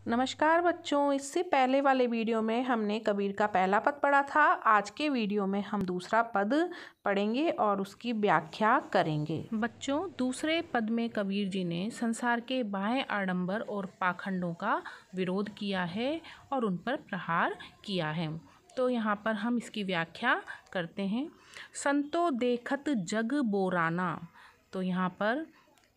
नमस्कार बच्चों, इससे पहले वाले वीडियो में हमने कबीर का पहला पद पढ़ा था। आज के वीडियो में हम दूसरा पद पढ़ेंगे और उसकी व्याख्या करेंगे। बच्चों, दूसरे पद में कबीर जी ने संसार के बाह्य आडंबर और पाखंडों का विरोध किया है और उन पर प्रहार किया है। तो यहाँ पर हम इसकी व्याख्या करते हैं। संतो देखत जग बोराना। तो यहाँ पर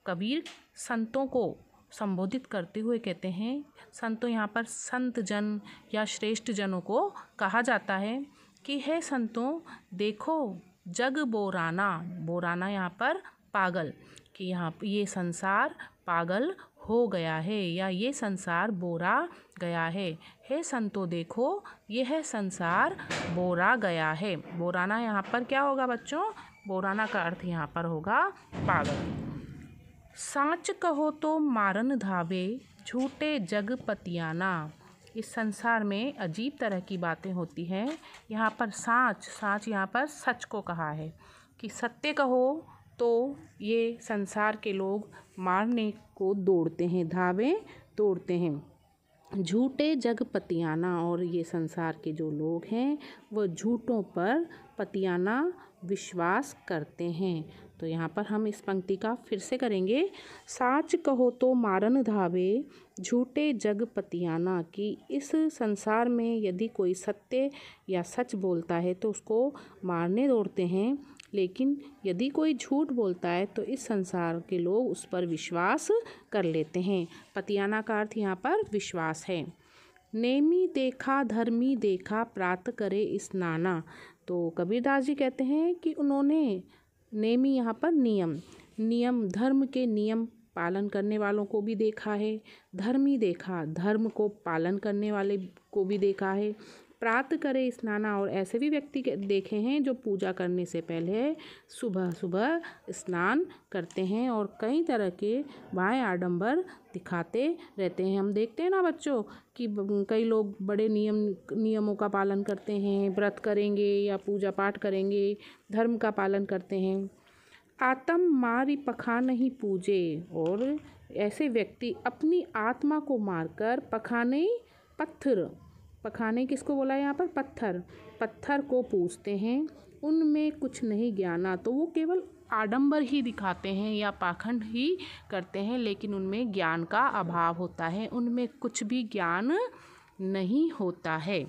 कबीर संतों को संबोधित करते हुए कहते हैं, संतों यहाँ पर संत जन या श्रेष्ठ जनों को कहा जाता है कि हे संतों, देखो जग बोराना। बोराना यहाँ पर पागल, कि यहाँ ये संसार पागल हो गया है या ये संसार बोरा गया है। हे संतों देखो, यह संसार बोरा गया है। बोराना यहाँ पर क्या होगा बच्चों? बोराना का अर्थ यहाँ पर होगा पागल। साँच कहो तो मारन धावे, झूठे जग पतियाना। इस संसार में अजीब तरह की बातें होती हैं। यहाँ पर साँच यहाँ पर सच को कहा है कि सत्य कहो तो ये संसार के लोग मारने को दौड़ते हैं, धावे दौड़ते हैं। झूठे जग पतियाना, और ये संसार के जो लोग हैं वो झूठों पर पतियाना विश्वास करते हैं। तो यहाँ पर हम इस पंक्ति का फिर से करेंगे। साच कहो तो मारन धावे, झूठे जग पतियाना। कि इस संसार में यदि कोई सत्य या सच बोलता है तो उसको मारने दौड़ते हैं, लेकिन यदि कोई झूठ बोलता है तो इस संसार के लोग उस पर विश्वास कर लेते हैं। पतियाना का अर्थ यहाँ पर विश्वास है। नेमी देखा धर्मी देखा, प्रात करे स्नाना। तो कबीरदास जी कहते हैं कि उन्होंने नेमी यहाँ पर नियम धर्म के नियम पालन करने वालों को भी देखा है। धर्मी देखा, धर्म को पालन करने वाले को भी देखा है। प्रात करे स्नाना, और ऐसे भी व्यक्ति देखे हैं जो पूजा करने से पहले सुबह सुबह स्नान करते हैं और कई तरह के बाह्य आडंबर दिखाते रहते हैं। हम देखते हैं ना बच्चों कि कई लोग बड़े नियमों का पालन करते हैं, व्रत करेंगे या पूजा पाठ करेंगे, धर्म का पालन करते हैं। आत्म मारी पखा नहीं पूजे, और ऐसे व्यक्ति अपनी आत्मा को मारकर पखाने किसको बोला है यहाँ पर? पत्थर को पूजते हैं। उनमें कुछ नहीं ज्ञाना, तो वो केवल आडंबर ही दिखाते हैं या पाखंड ही करते हैं, लेकिन उनमें ज्ञान का अभाव होता है, उनमें कुछ भी ज्ञान नहीं होता है।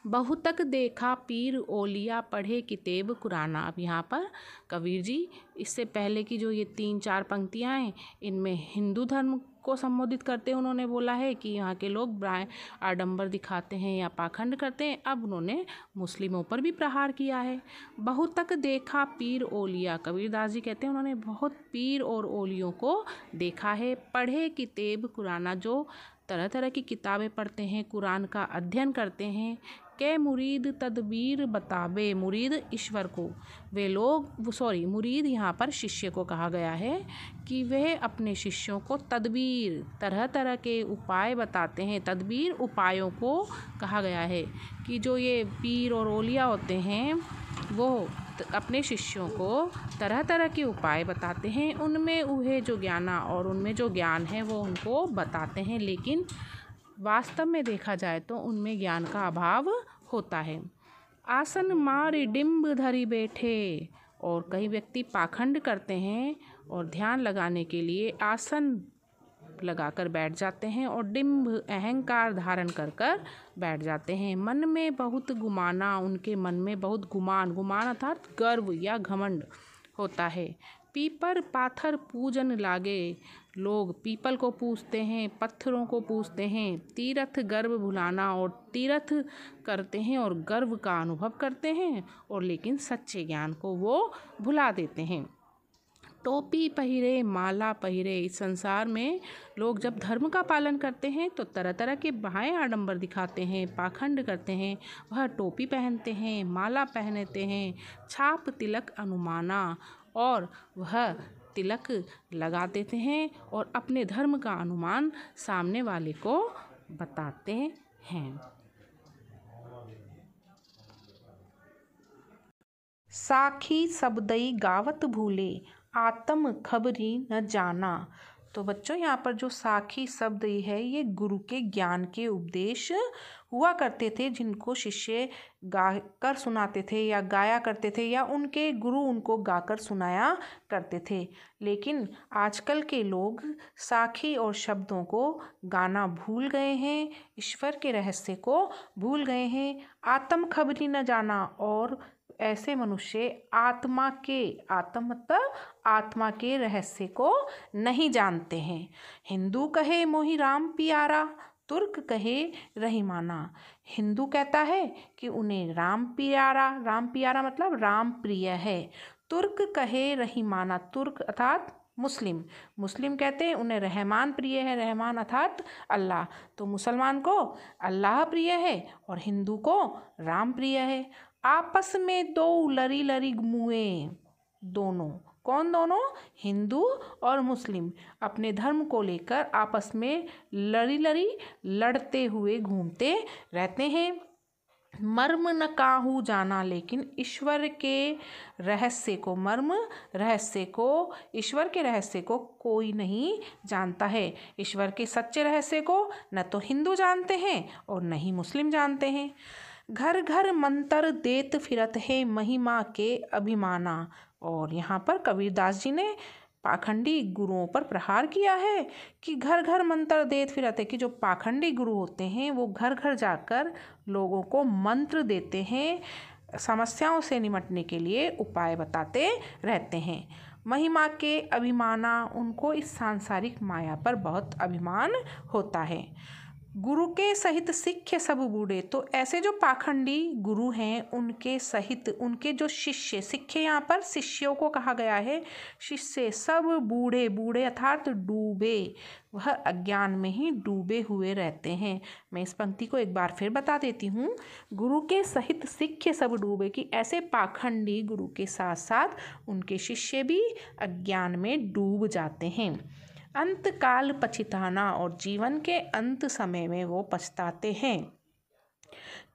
बहुतक देखा पीर ओलिया, पढ़े किताब कुराना। अब यहाँ पर कबीर जी इससे पहले की जो ये 3-4 पंक्तियाँ हैं, इनमें हिंदू धर्म को संबोधित करते हैं। उन्होंने बोला है कि यहाँ के लोग आडंबर दिखाते हैं या पाखंड करते हैं। अब उन्होंने मुस्लिमों पर भी प्रहार किया है। बहुतक देखा पीर ओलिया, कबीरदास जी कहते हैं उन्होंने बहुत पीर और ओलियों को देखा है। पढ़े किताब कुराना, जो तरह तरह की किताबें पढ़ते हैं, कुरान का अध्ययन करते हैं। के मुरीद तदबीर बतावे, मुरीद ईश्वर को, वे लोग मुरीद यहाँ पर शिष्य को कहा गया है कि वह अपने शिष्यों को तदबीर, तरह तरह के उपाय बताते हैं। तदबीर उपायों को कहा गया है कि जो ये पीर और ओलिया होते हैं वो अपने शिष्यों को तरह तरह के उपाय बताते हैं। उनमें उहे जो ज्ञाना, और उनमें जो ज्ञान है वो उनको बताते हैं, लेकिन वास्तव में देखा जाए तो उनमें ज्ञान का अभाव होता है। आसन मार डिम्ब धरी बैठे, और कई व्यक्ति पाखंड करते हैं और ध्यान लगाने के लिए आसन लगाकर बैठ जाते हैं और डिम्ब अहंकार धारण कर बैठ जाते हैं। मन में बहुत गुमाना, उनके मन में बहुत गुमान अर्थात गर्व या घमंड होता है। पीपर पाथर पूजन लागे, लोग पीपल को पूजते हैं, पत्थरों को पूजते हैं। तीर्थ गर्व भुलाना, और तीर्थ करते हैं और गर्व का अनुभव करते हैं, और लेकिन सच्चे ज्ञान को वो भुला देते हैं। टोपी पहिरे माला पहिरे, इस संसार में लोग जब धर्म का पालन करते हैं तो तरह तरह के बाह्य आडंबर दिखाते हैं, पाखंड करते हैं। वह टोपी पहनते हैं, माला पहनते हैं, छाप तिलक अनुमाना, और वह तिलक लगा देते हैं और अपने धर्म का अनुमान सामने वाले को बताते हैं। साखी सबदई गावत भूले, आत्म खबरी न जाना। तो बच्चों यहाँ पर जो साखी शब्द है ये गुरु के ज्ञान के उपदेश हुआ करते थे, जिनको शिष्य गा कर सुनाते थे या गाया करते थे, या उनके गुरु उनको गाकर सुनाया करते थे। लेकिन आजकल के लोग साखी और शब्दों को गाना भूल गए हैं, ईश्वर के रहस्य को भूल गए हैं, आत्म खबरी न जाना, और ऐसे मनुष्य आत्मा मतलब आत्मा के रहस्य को नहीं जानते हैं। हिंदू कहे मोहि राम पियारा, तुर्क कहे रहीमाना। हिंदू कहता है कि उन्हें राम पियारा मतलब राम प्रिय है। तुर्क कहे रहीमाना, तुर्क अर्थात मुस्लिम कहते हैं उन्हें रहमान प्रिय है, रहमान अर्थात अल्लाह। तो मुसलमान को अल्लाह प्रिय है और हिंदू को राम प्रिय है। आपस में दो लरी लरी मुए, दोनों कौन? दोनों हिंदू और मुस्लिम अपने धर्म को लेकर आपस में लड़ी लड़ते हुए घूमते रहते हैं। मर्म न काहू जाना, लेकिन ईश्वर के रहस्य को ईश्वर के रहस्य को कोई नहीं जानता है। ईश्वर के सच्चे रहस्य को न तो हिंदू जानते हैं और न ही मुस्लिम जानते हैं। घर घर मंत्र देत फिरत है, महिमा के अभिमाना। और यहाँ पर कबीरदास जी ने पाखंडी गुरुओं पर प्रहार किया है कि घर घर मंत्र देत फिरत है, कि जो पाखंडी गुरु होते हैं वो घर घर जाकर लोगों को मंत्र देते हैं, समस्याओं से निपटने के लिए उपाय बताते रहते हैं। महिमा के अभिमाना, उनको इस सांसारिक माया पर बहुत अभिमान होता है। गुरु के सहित सिक्खे सब बूढ़े, तो ऐसे जो पाखंडी गुरु हैं उनके सहित उनके जो शिष्य, सिक्खे यहाँ पर शिष्यों को कहा गया है, शिष्य सब बूढ़े अर्थात डूबे, वह अज्ञान में ही डूबे हुए रहते हैं। मैं इस पंक्ति को एक बार फिर बता देती हूँ। गुरु के सहित सिक्खे सब डूबे, कि ऐसे पाखंडी गुरु के साथ साथ उनके शिष्य भी अज्ञान में डूब जाते हैं। अंत काल पछताना, और जीवन के अंत समय में वो पछताते हैं।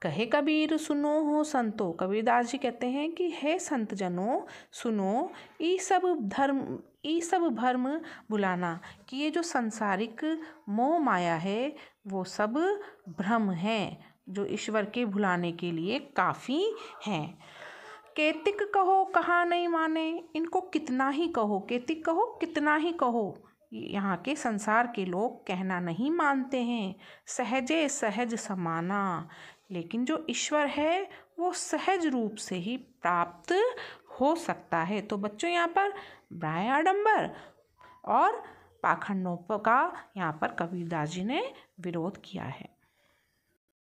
कहे कबीर सुनो हो संतो, कबीरदास जी कहते हैं कि हे संत जनों सुनो, ई सब भर्म भुलाना, कि ये जो सांसारिक मोह माया है वो सब भ्रम है, जो ईश्वर के भुलाने के लिए काफ़ी हैं। केतिक कहो कहा नहीं माने, इनको कितना ही कहो, केतिक कहो कितना ही कहो, यहाँ के संसार के लोग कहना नहीं मानते हैं। सहजे सहज समाना, लेकिन जो ईश्वर है वो सहज रूप से ही प्राप्त हो सकता है। तो बच्चों यहाँ पर ब्राह्मण आडंबर और पाखंडों का यहाँ पर कबीरदास जी ने विरोध किया है।